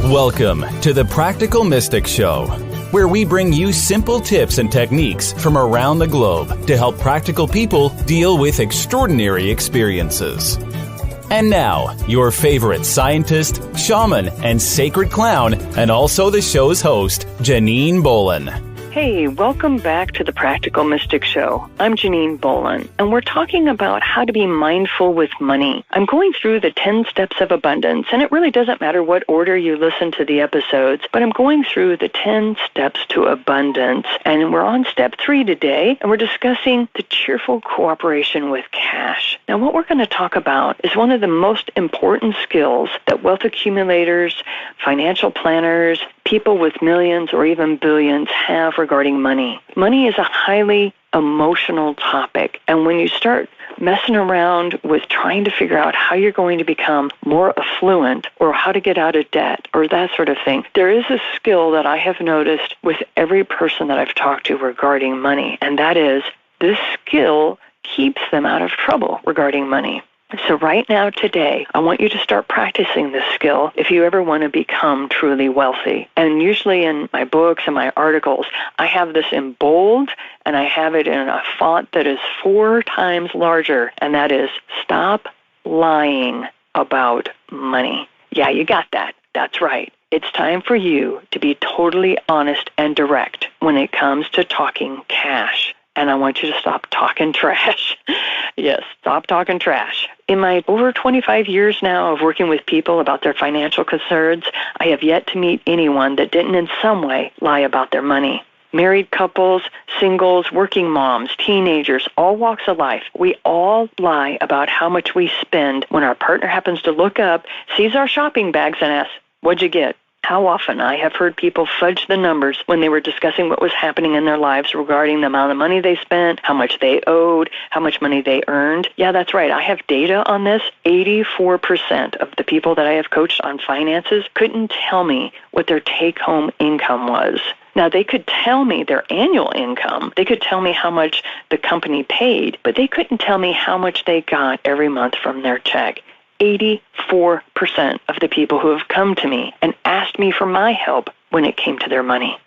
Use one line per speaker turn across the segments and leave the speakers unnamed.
Welcome to the Practical Mystic Show, where we bring you simple tips and techniques from around the globe to help practical people deal with extraordinary experiences. And now, your favorite scientist, shaman, and sacred clown, and also the show's host, Janine Bolon.
Hey, welcome back to the Practical Mystic Show. I'm Janine Bolon, and we're talking about how to be mindful with money. I'm going through the 10 steps of abundance, and it really doesn't matter what order you listen to the episodes, but I'm going through the 10 steps to abundance, and we're on step 3 today, and we're discussing the cheerful cooperation with cash. Now, what we're going to talk about is one of the most important skills that wealth accumulators, financial planners, people with millions or even billions have regarding money. Money is a highly emotional topic, and when you start messing around with trying to figure out how you're going to become more affluent or how to get out of debt or that sort of thing, there is a skill that I have noticed with every person that I've talked to regarding money, and that is this skill keeps them out of trouble regarding money. So right now, today, I want you to start practicing this skill if you ever want to become truly wealthy. And usually in my books and my articles, I have this in bold, and I have it in a font that is 4 times larger, and that is, stop lying about money. Yeah, you got that. That's right. It's time for you to be totally honest and direct when it comes to talking cash. And I want you to stop talking trash. Yes, stop talking trash. In my over 25 years now of working with people about their financial concerns, I have yet to meet anyone that didn't in some way lie about their money. Married couples, singles, working moms, teenagers, all walks of life, we all lie about how much we spend when our partner happens to look up, sees our shopping bags, and asks, "What'd you get?" How often I have heard people fudge the numbers when they were discussing what was happening in their lives regarding the amount of money they spent, how much they owed, how much money they earned. Yeah, that's right. I have data on this. 84% of the people that I have coached on finances couldn't tell me what their take-home income was. Now, they could tell me their annual income. They could tell me how much the company paid, but they couldn't tell me how much they got every month from their check. 84% of the people who have come to me and asked me for my help when it came to their money.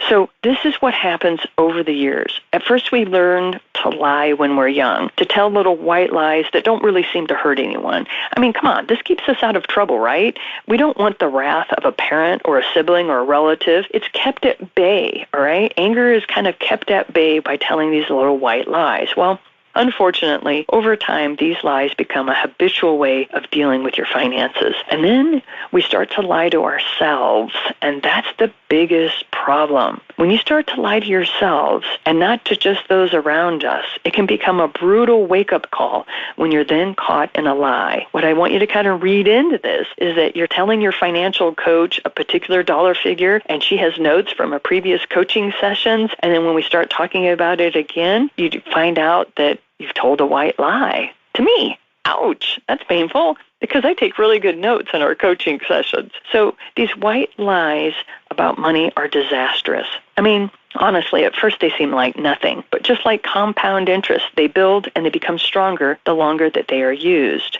So this is what happens over the years. At first, we learn to lie when we're young, to tell little white lies that don't really seem to hurt anyone. I mean, come on, this keeps us out of trouble, right? We don't want the wrath of a parent or a sibling or a relative. It's kept at bay, all right? Anger is kind of kept at bay by telling these little white lies. Well, unfortunately, over time, these lies become a habitual way of dealing with your finances. And then we start to lie to ourselves, and that's the biggest problem. When you start to lie to yourselves and not to just those around us, it can become a brutal wake-up call when you're then caught in a lie. What I want you to kind of read into this is that you're telling your financial coach a particular dollar figure, and she has notes from a previous coaching sessions, and then when we start talking about it again, you find out that you've told a white lie to me. Ouch, that's painful, because I take really good notes in our coaching sessions. So these white lies about money are disastrous. I mean, honestly, at first they seem like nothing, but just like compound interest, they build and they become stronger the longer that they are used.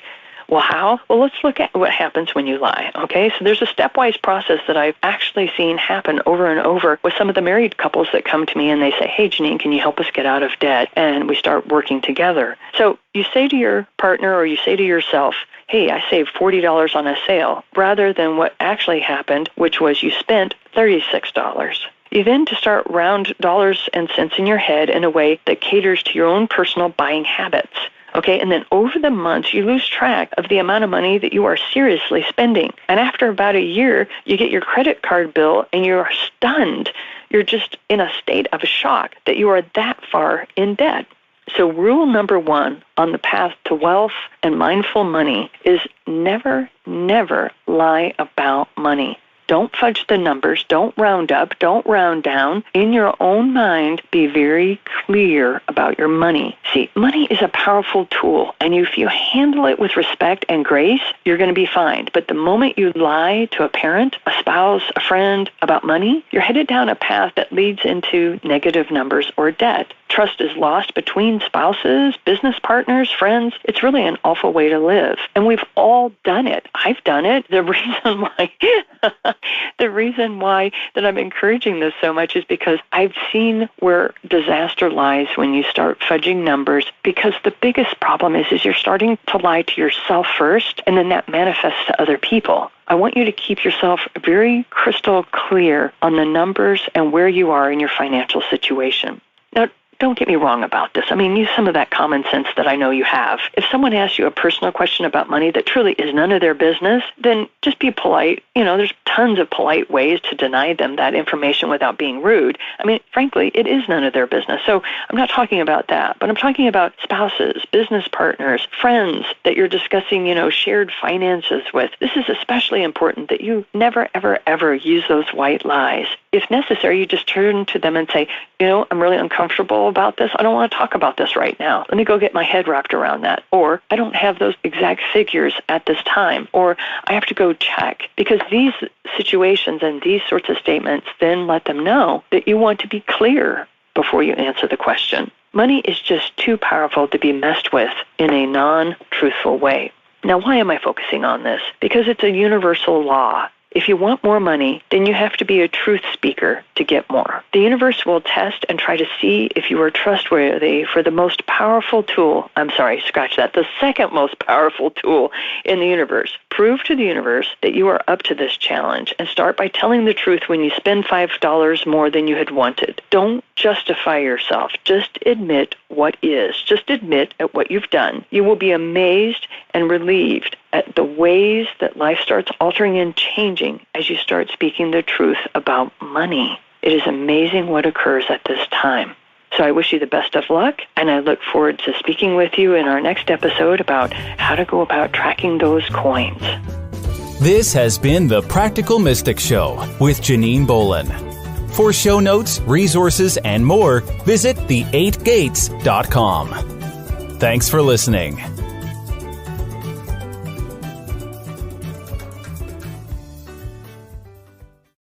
Well, how? Well, let's look at what happens when you lie, okay? So there's a stepwise process that I've actually seen happen over and over with some of the married couples that come to me and they say, "Hey, Janine, can you help us get out of debt?" And we start working together. So you say to your partner or you say to yourself, "Hey, I saved $40 on a sale," rather than what actually happened, which was you spent $36. You then to start round dollars and cents in your head in a way that caters to your own personal buying habits. Okay, and then over the months, you lose track of the amount of money that you are seriously spending. And after about a year, you get your credit card bill and you're stunned. You're just in a state of shock that you are that far in debt. So rule number 1 on the path to wealth and mindful money is never, never lie about money. Don't fudge the numbers. Don't round up. Don't round down. In your own mind, be very clear about your money. See, money is a powerful tool, and if you handle it with respect and grace, you're going to be fine. But the moment you lie to a parent, a spouse, a friend about money, you're headed down a path that leads into negative numbers or debt. trust is lost between spouses, business partners, friends. It's really an awful way to live. And we've all done it. I've done it. The reason why that I'm encouraging this so much is because I've seen where disaster lies when you start fudging numbers, because the biggest problem is you're starting to lie to yourself first, and then that manifests to other people. I want you to keep yourself very crystal clear on the numbers and where you are in your financial situation. Now, don't get me wrong about this. I mean, use some of that common sense that I know you have. If someone asks you a personal question about money that truly is none of their business, then just be polite. There's tons of polite ways to deny them that information without being rude. I mean, frankly, it is none of their business. So I'm not talking about that, but I'm talking about spouses, business partners, friends that you're discussing, shared finances with. This is especially important that you never, ever, ever use those white lies. If necessary, you just turn to them and say, I'm really uncomfortable about this. I don't want to talk about this right now. Let me go get my head wrapped around that. Or I don't have those exact figures at this time. Or I have to go check. Because these situations and these sorts of statements then let them know that you want to be clear before you answer the question. Money is just too powerful to be messed with in a non-truthful way. Now, why am I focusing on this? Because it's a universal law. If you want more money, then you have to be a truth speaker to get more. The universe will test and try to see if you are trustworthy for the most powerful tool. The second most powerful tool in the universe. Prove to the universe that you are up to this challenge and start by telling the truth when you spend $5 more than you had wanted. Don't justify yourself. Just admit what is. Just admit at what you've done. You will be amazed and relieved at the ways that life starts altering and changing as you start speaking the truth about money. It is amazing what occurs at this time. So I wish you the best of luck, and I look forward to speaking with you in our next episode about how to go about tracking those coins.
This has been the Practical Mystic Show with Janine Bolon. For show notes, resources, and more, visit the8gates.com. Thanks for listening.